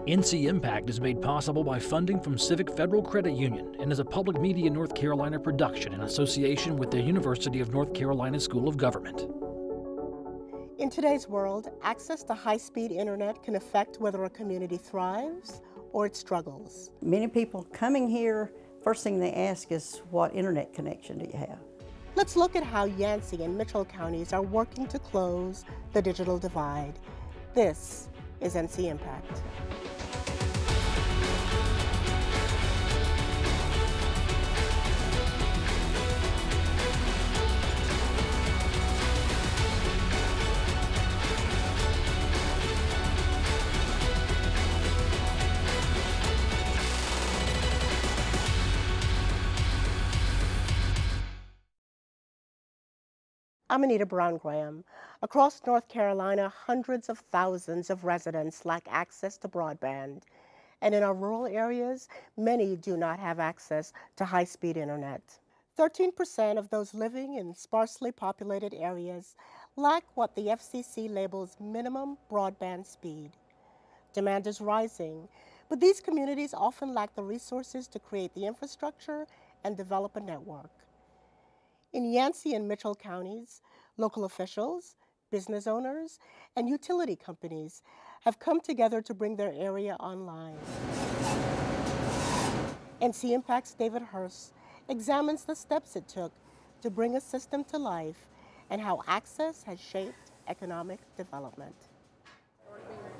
ncIMPACT is made possible by funding from Civic Federal Credit Union and is a public media North Carolina production in association with the University of North Carolina School of Government. In today's world, access to high-speed internet can affect whether a community thrives or it struggles. Many people coming here, first thing they ask is, what internet connection do you have? Let's look at how Yancey and Mitchell counties are working to close the digital divide. This is ncIMPACT. I'm Anita Brown-Graham. Across North Carolina, hundreds of thousands of residents lack access to broadband. And in our rural areas, many do not have access to high-speed internet. 13% of those living in sparsely populated areas lack what the FCC labels minimum broadband speed. Demand is rising, but these communities often lack the resources to create the infrastructure and develop a network. In Yancey and Mitchell counties, local officials, business owners, and utility companies have come together to bring their area online. ncIMPACT's David Hurst examines the steps it took to bring a system to life and how access has shaped economic development.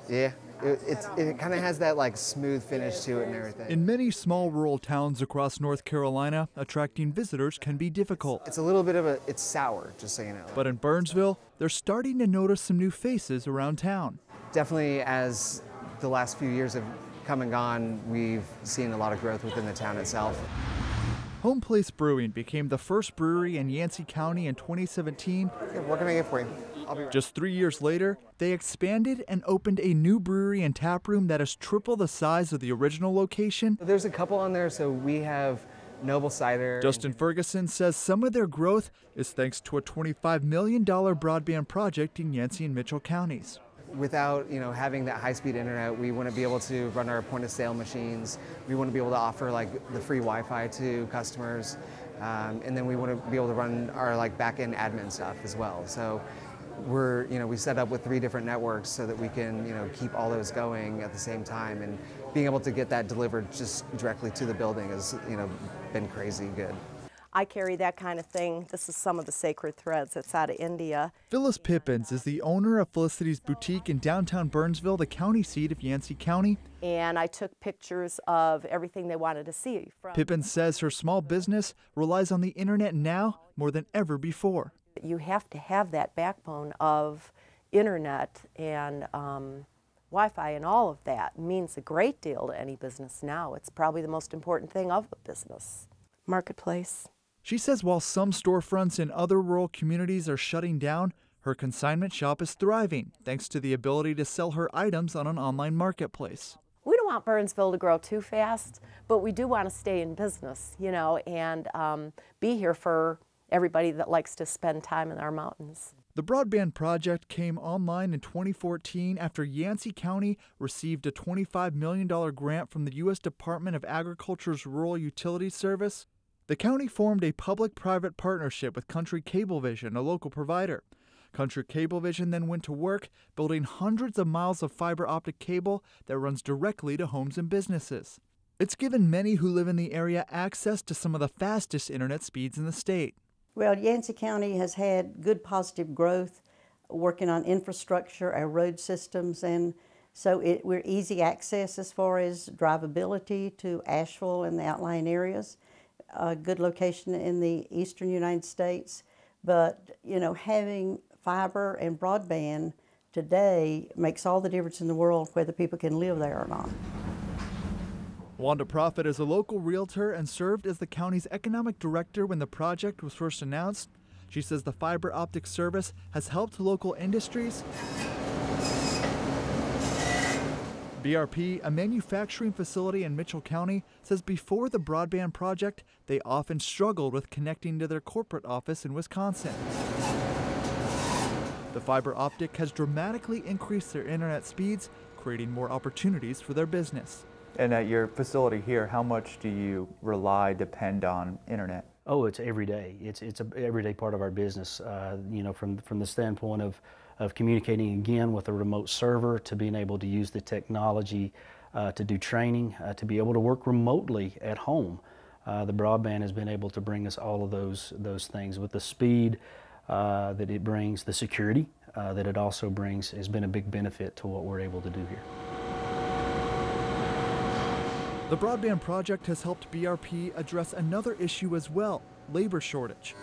Yeah, it kind of has that like smooth finish to it and everything. In many small rural towns across North Carolina, attracting visitors can be difficult. It's a little bit of it's sour, just so you know. But in Burnsville, they're starting to notice some new faces around town. Definitely, as the last few years have come and gone, we've seen a lot of growth within the town itself. Home Place Brewing became the first brewery in Yancey County in 2017. Yeah, what can I get for you? I'll be right. Just 3 years later, they expanded and opened a new brewery and tap room that is triple the size of the original location. There's a couple on there, so we have Noble Cider. Justin Ferguson says some of their growth is thanks to a $25 million broadband project in Yancey and Mitchell counties. Without having that high-speed internet, we want to be able to run our point-of-sale machines. We want to be able to offer like the free Wi-Fi to customers, and then we want to be able to run our like back-end admin stuff as well. So we set up with 3 different networks so that we can keep all those going at the same time, and being able to get that delivered just directly to the building has been crazy good. I carry that kind of thing. This is some of the sacred threads. It's out of India. Phyllis Pippins is the owner of Felicity's Boutique in downtown Burnsville, the county seat of Yancey County. And I took pictures of everything they wanted to see. Pippins says her small business relies on the internet now more than ever before. You have to have that backbone of internet and Wi-Fi, and all of that means a great deal to any business now. It's probably the most important thing of a business. Marketplace. She says while some storefronts in other rural communities are shutting down, her consignment shop is thriving thanks to the ability to sell her items on an online marketplace. We don't want Burnsville to grow too fast, but we do want to stay in business, and be here for everybody that likes to spend time in our mountains. The Broadband Project came online in 2014 after Yancey County received a $25 million grant from the U.S. Department of Agriculture's Rural Utilities Service. The county formed a public-private partnership with Country Cablevision, a local provider. Country Cablevision then went to work building hundreds of miles of fiber optic cable that runs directly to homes and businesses. It's given many who live in the area access to some of the fastest internet speeds in the state. Well, Yancey County has had good positive growth working on infrastructure, our road systems, and so we're easy access as far as drivability to Asheville and the outlying areas. A good location in the eastern United States, but having fiber and broadband today makes all the difference in the world whether people can live there or not. Wanda Profit is a local realtor and served as the county's economic director when the project was first announced. She says the fiber optic service has helped local industries. BRP, a manufacturing facility in Mitchell County, says before the broadband project, they often struggled with connecting to their corporate office in Wisconsin. The fiber optic has dramatically increased their internet speeds, creating more opportunities for their business. And at your facility here, how much do you depend on internet? Oh, it's every day. It's an everyday part of our business. You know, from the standpoint of communicating again with a remote server, to being able to use the technology to do training, to be able to work remotely at home. The broadband has been able to bring us all of those things with the speed that it brings, the security that it also brings has been a big benefit to what we're able to do here. The Broadband Project has helped BRP address another issue as well, labor shortage.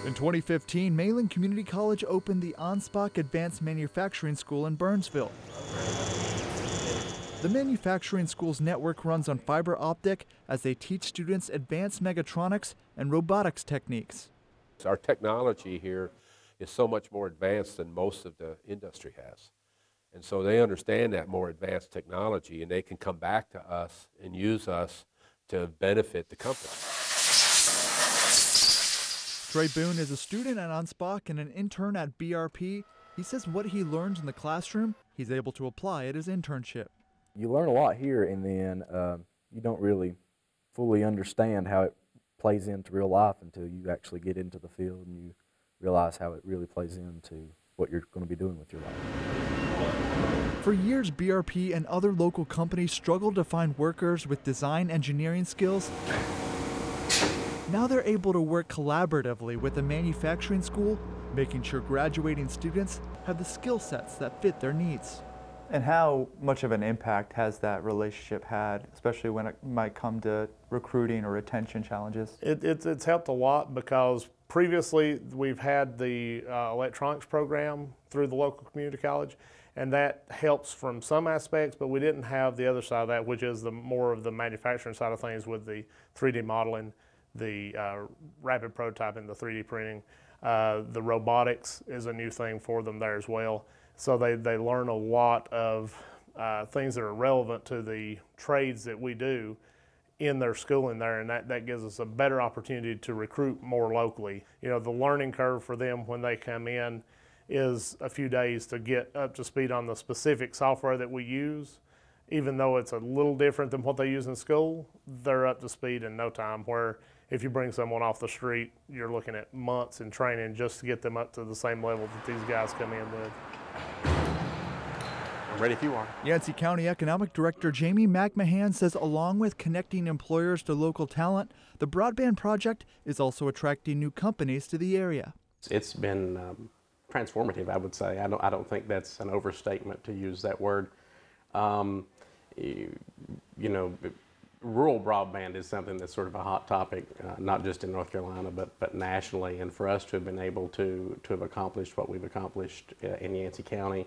In 2015, Mayland Community College opened the ncIMPACT Advanced Manufacturing School in Burnsville. The manufacturing school's network runs on fiber optic as they teach students advanced mechatronics and robotics techniques. Our technology here is so much more advanced than most of the industry has. And so they understand that more advanced technology, and they can come back to us and use us to benefit the company. Trey Boone is a student at ncIMPACT and an intern at BRP. He says what he learns in the classroom, he's able to apply at his internship. You learn a lot here, and then you don't really fully understand how it plays into real life until you actually get into the field and you realize how it really plays into what you're going to be doing with your life. For years, BRP and other local companies struggled to find workers with design engineering skills. Now they're able to work collaboratively with the manufacturing school, making sure graduating students have the skill sets that fit their needs. And how much of an impact has that relationship had, especially when it might come to recruiting or retention challenges? It's helped a lot because previously we've had the electronics program through the local community college, and that helps from some aspects, but we didn't have the other side of that, which is the more of the manufacturing side of things with the 3D modeling, the rapid prototyping, the 3D printing. The robotics is a new thing for them there as well. So they learn a lot of things that are relevant to the trades that we do in their schooling there, and that gives us a better opportunity to recruit more locally. You know, the learning curve for them when they come in is a few days to get up to speed on the specific software that we use. Even though it's a little different than what they use in school, they're up to speed in no time, where if you bring someone off the street, you're looking at months in training just to get them up to the same level that these guys come in with. I'm ready if you are. Yancey County Economic Director Jamie McMahon says along with connecting employers to local talent, the Broadband Project is also attracting new companies to the area. It's been transformative, I would say. I don't think that's an overstatement to use that word. You know, rural broadband is something that's sort of a hot topic, not just in North Carolina, but nationally. And for us to have been able to have accomplished what we've accomplished in Yancey County,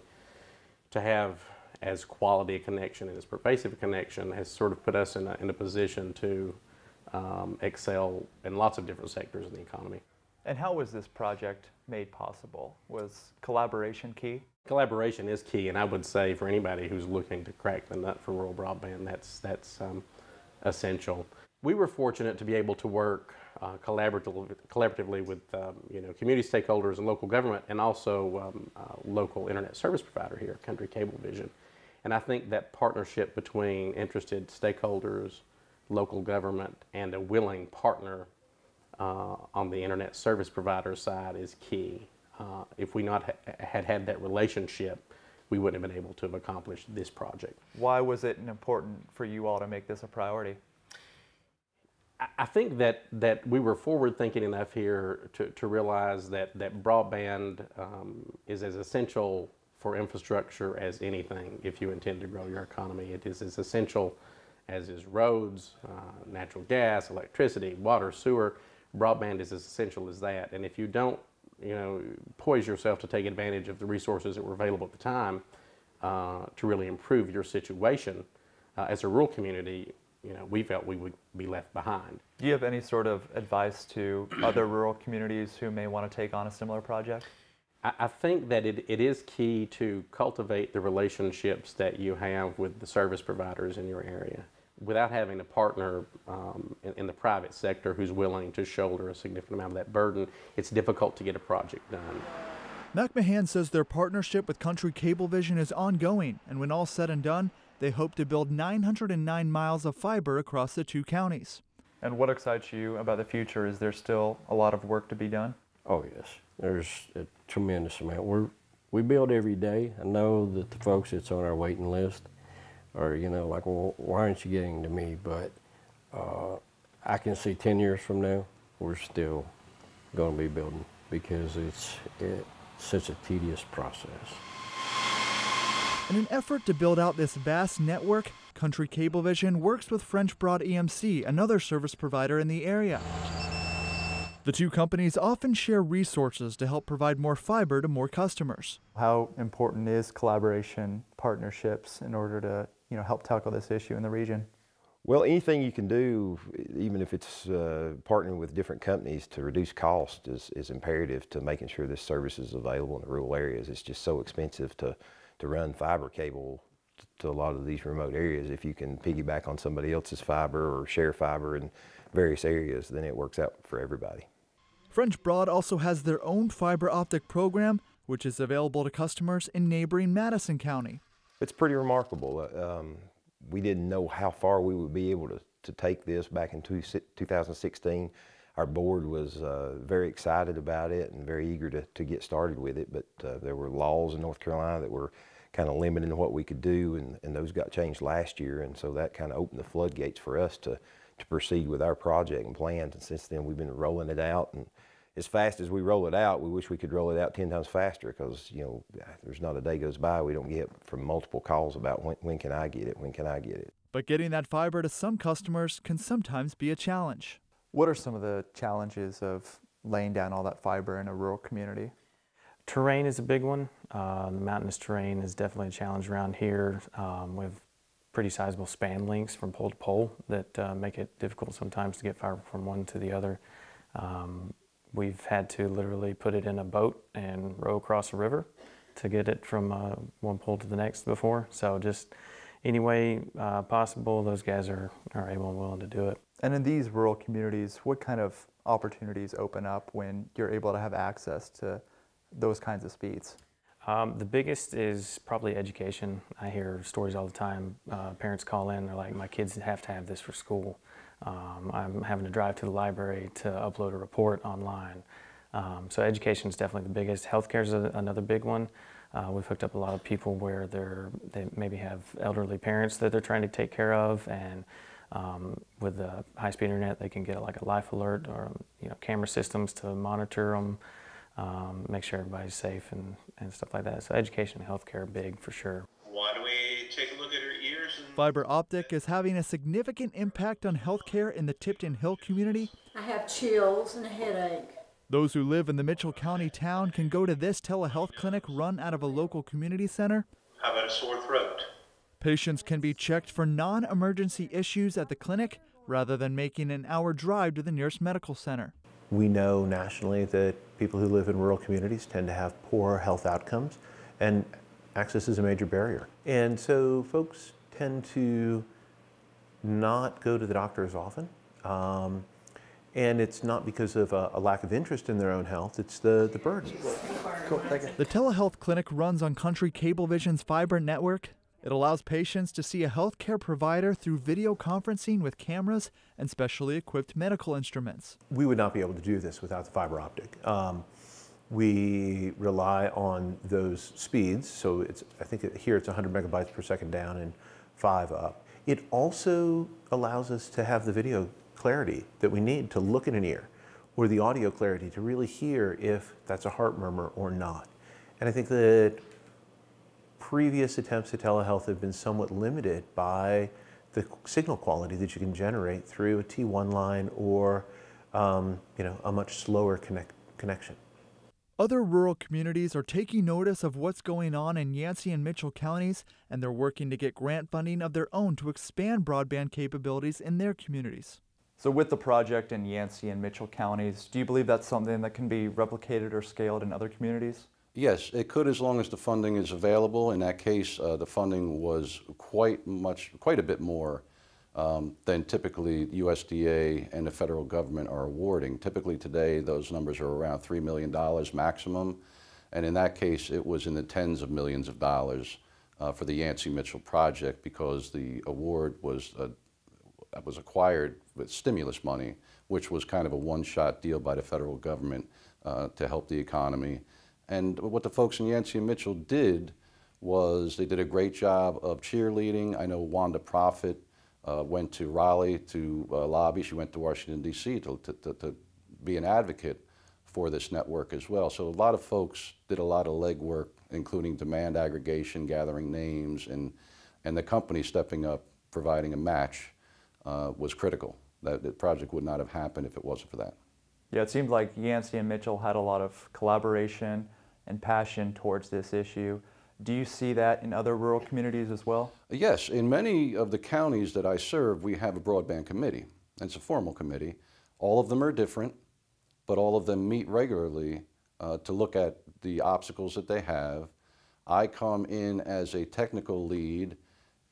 to have as quality a connection and as pervasive a connection has sort of put us in a position to excel in lots of different sectors in the economy. And how was this project made possible? Was collaboration key? Collaboration is key, and I would say for anybody who's looking to crack the nut for rural broadband, that's essential. We were fortunate to be able to work collaboratively with you know, community stakeholders and local government, and also local internet service provider here, Country Cablevision. And I think that partnership between interested stakeholders, local government, and a willing partner on the internet service provider side is key. If we not had that relationship, we wouldn't have been able to have accomplished this project. Why was it important for you all to make this a priority? I think that we were forward thinking enough here to realize that broadband is as essential for infrastructure as anything if you intend to grow your economy. It is as essential as is roads, natural gas, electricity, water, sewer. Broadband is as essential as that. And if you don't, you know, poise yourself to take advantage of the resources that were available at the time to really improve your situation as a rural community, you know, we felt we would be left behind. Do you have any sort of advice to other rural communities who may want to take on a similar project? I think that it is key to cultivate the relationships that you have with the service providers in your area. Without having a partner in the private sector who's willing to shoulder a significant amount of that burden, it's difficult to get a project done. McMahon says their partnership with Country Cablevision is ongoing, and when all said and done, they hope to build 909 miles of fiber across the 2 counties. And what excites you about the future? Is there still a lot of work to be done? Oh yes, there's a tremendous amount. We build every day. I know that the folks that's on our waiting list are, like, well, why aren't you getting to me? But I can see 10 years from now, we're still going to be building because it's such a tedious process. In an effort to build out this vast network, Country Cablevision works with French Broad EMC, another service provider in the area. The 2 companies often share resources to help provide more fiber to more customers. How important is collaboration, partnerships in order to help tackle this issue in the region? Well, anything you can do, even if it's partnering with different companies to reduce cost, is imperative to making sure this service is available in the rural areas. It's just so expensive to run fiber cable to a lot of these remote areas. If you can piggyback on somebody else's fiber or share fiber in various areas, then it works out for everybody. French Broad also has their own fiber optic program, which is available to customers in neighboring Madison County. It's pretty remarkable. We didn't know how far we would be able to take this back in 2016. Our board was very excited about it and very eager to get started with it, but there were laws in North Carolina that were kind of limiting what we could do, and those got changed last year, and so that kind of opened the floodgates for us to proceed with our project and plans, and since then we've been rolling it out. And as fast as we roll it out, we wish we could roll it out 10 times faster, because there's not a day goes by we don't get from multiple calls about when can I get it, when can I get it. But getting that fiber to some customers can sometimes be a challenge. What are some of the challenges of laying down all that fiber in a rural community? Terrain is a big one. The mountainous terrain is definitely a challenge around here. We have pretty sizable span links from pole to pole that make it difficult sometimes to get fiber from one to the other. We've had to literally put it in a boat and row across a river to get it from one pole to the next before. So just any way possible, those guys are able and willing to do it. And in these rural communities, what kind of opportunities open up when you're able to have access to those kinds of speeds? The biggest is probably education. I hear stories all the time. Parents call in, they're like, my kids have to have this for school. I'm having to drive to the library to upload a report online. So education is definitely the biggest. Healthcare is another big one. We've hooked up a lot of people where they maybe have elderly parents that they're trying to take care of, and with the high-speed internet, they can get like a life alert or camera systems to monitor them, make sure everybody's safe and stuff like that. So education and healthcare are big for sure. Why don't we take a look at her ears? Fiber optic is having a significant impact on healthcare in the Tipton Hill community. I have chills and a headache. Those who live in the Mitchell County town can go to this telehealth clinic run out of a local community center. How about a sore throat? Patients can be checked for non-emergency issues at the clinic rather than making an hour drive to the nearest medical center. We know nationally that people who live in rural communities tend to have poor health outcomes, and access is a major barrier. And so folks tend to not go to the doctor as often. And it's not because of a lack of interest in their own health, it's the burden. Cool, thank you. The telehealth clinic runs on Country Cablevision's fiber network. It allows patients to see a healthcare provider through video conferencing with cameras and specially equipped medical instruments. We would not be able to do this without the fiber optic. We rely on those speeds, so I think here it's 100 megabytes per second down and 5 up. It also allows us to have the video clarity that we need to look in an ear, or the audio clarity to really hear if that's a heart murmur or not. And I think that previous attempts at telehealth have been somewhat limited by the signal quality that you can generate through a T1 line or a much slower connection. Other rural communities are taking notice of what's going on in Yancey and Mitchell counties, and they're working to get grant funding of their own to expand broadband capabilities in their communities. So with the project in Yancey and Mitchell counties, do you believe that's something that can be replicated or scaled in other communities? Yes, it could, as long as the funding is available. In that case, the funding was quite a bit more than typically USDA and the federal government are awarding. Typically today, those numbers are around $3 million maximum, And in that case, it was in the tens of millions of dollars for the Yancey Mitchell project, because the award was acquired with stimulus money, which was kind of a one-shot deal by the federal government to help the economy. And what the folks in Yancey and Mitchell did was they did a great job of cheerleading. I know Wanda Profit went to Raleigh to lobby. She went to Washington, D.C. to be an advocate for this network as well. So a lot of folks did a lot of legwork, including demand aggregation, gathering names, and the company stepping up, providing a match was critical. That project would not have happened if it wasn't for that. Yeah, it seemed like Yancey and Mitchell had a lot of collaboration and passion towards this issue. Do you see that in other rural communities as well? Yes, in many of the counties that I serve, we have a broadband committee. And it's a formal committee. All of them are different, but all of them meet regularly to look at the obstacles that they have. I come in as a technical lead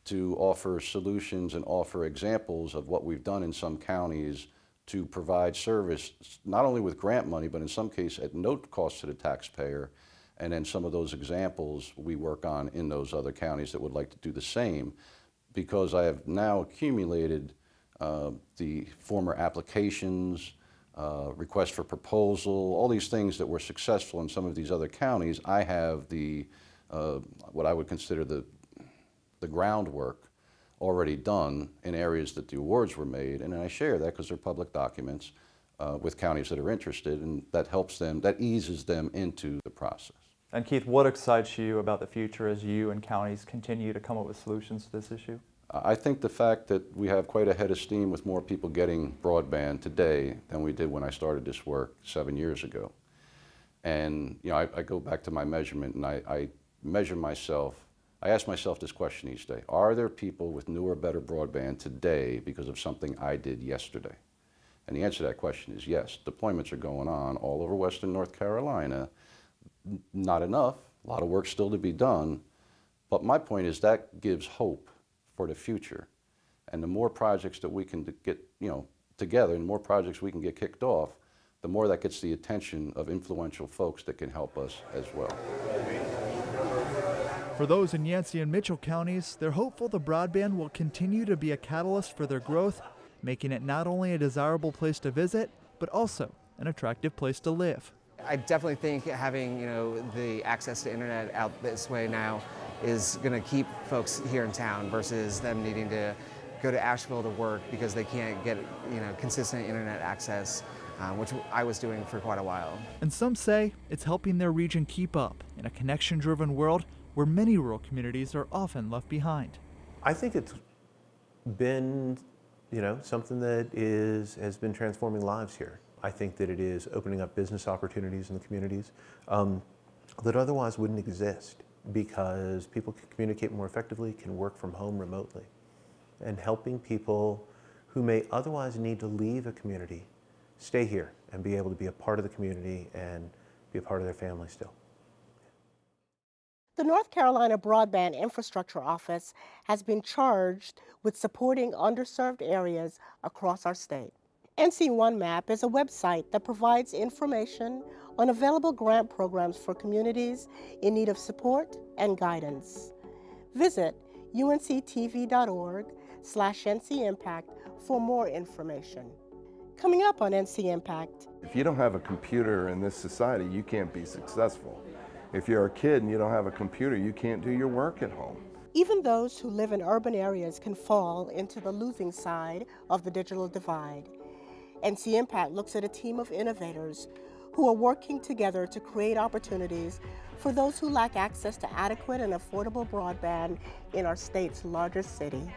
to offer solutions and offer examples of what we've done in some counties to provide service, not only with grant money, but in some cases at no cost to the taxpayer. And then some of those examples we work on in those other counties that would like to do the same, because I have now accumulated the former applications, requests for proposal, all these things that were successful in some of these other counties. I have the, what I would consider the groundwork already done in areas that the awards were made, and I share that because they're public documents with counties that are interested, and that helps them, that eases them into the process. And Keith, what excites you about the future as you and counties continue to come up with solutions to this issue? I think the fact that we have quite a head of steam with more people getting broadband today than we did when I started this work 7 years ago. And you know, I go back to my measurement, and I measure myself. I ask myself this question each day: are there people with newer, better broadband today because of something I did yesterday? And the answer to that question is yes. Deployments are going on all over Western North Carolina. Not enough, a lot of work still to be done, but my point is that gives hope for the future. And the more projects that we can get, you know, together, and the more projects we can get kicked off, the more that gets the attention of influential folks that can help us as well. For those in Yancey and Mitchell counties, they're hopeful the broadband will continue to be a catalyst for their growth, making it not only a desirable place to visit, but also an attractive place to live. I definitely think having, you know, the access to internet out this way now is going to keep folks here in town versus them needing to go to Asheville to work because they can't get, you know, consistent internet access, which I was doing for quite a while. And some say it's helping their region keep up in a connection-driven world where many rural communities are often left behind. I think it's been, you know, something that has been transforming lives here. I think that it is opening up business opportunities in the communities that otherwise wouldn't exist, because people can communicate more effectively, can work from home remotely, and helping people who may otherwise need to leave a community stay here and be able to be a part of the community and be a part of their family still. The North Carolina Broadband Infrastructure Office has been charged with supporting underserved areas across our state. ncIMPACT is a website that provides information on available grant programs for communities in need of support and guidance. Visit unctv.org/ncIMPACT for more information. Coming up on ncIMPACT. If you don't have a computer in this society, you can't be successful. If you're a kid and you don't have a computer, you can't do your work at home. Even those who live in urban areas can fall into the losing side of the digital divide. ncIMPACT looks at a team of innovators who are working together to create opportunities for those who lack access to adequate and affordable broadband in our state's largest city.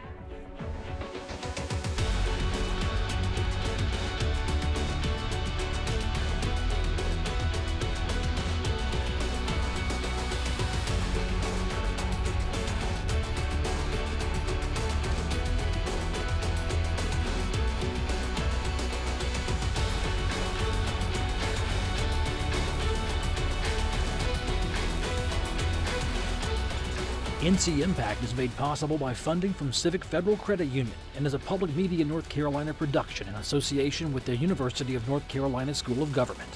ncIMPACT is made possible by funding from Civic Federal Credit Union and is a public media North Carolina production in association with the University of North Carolina School of Government.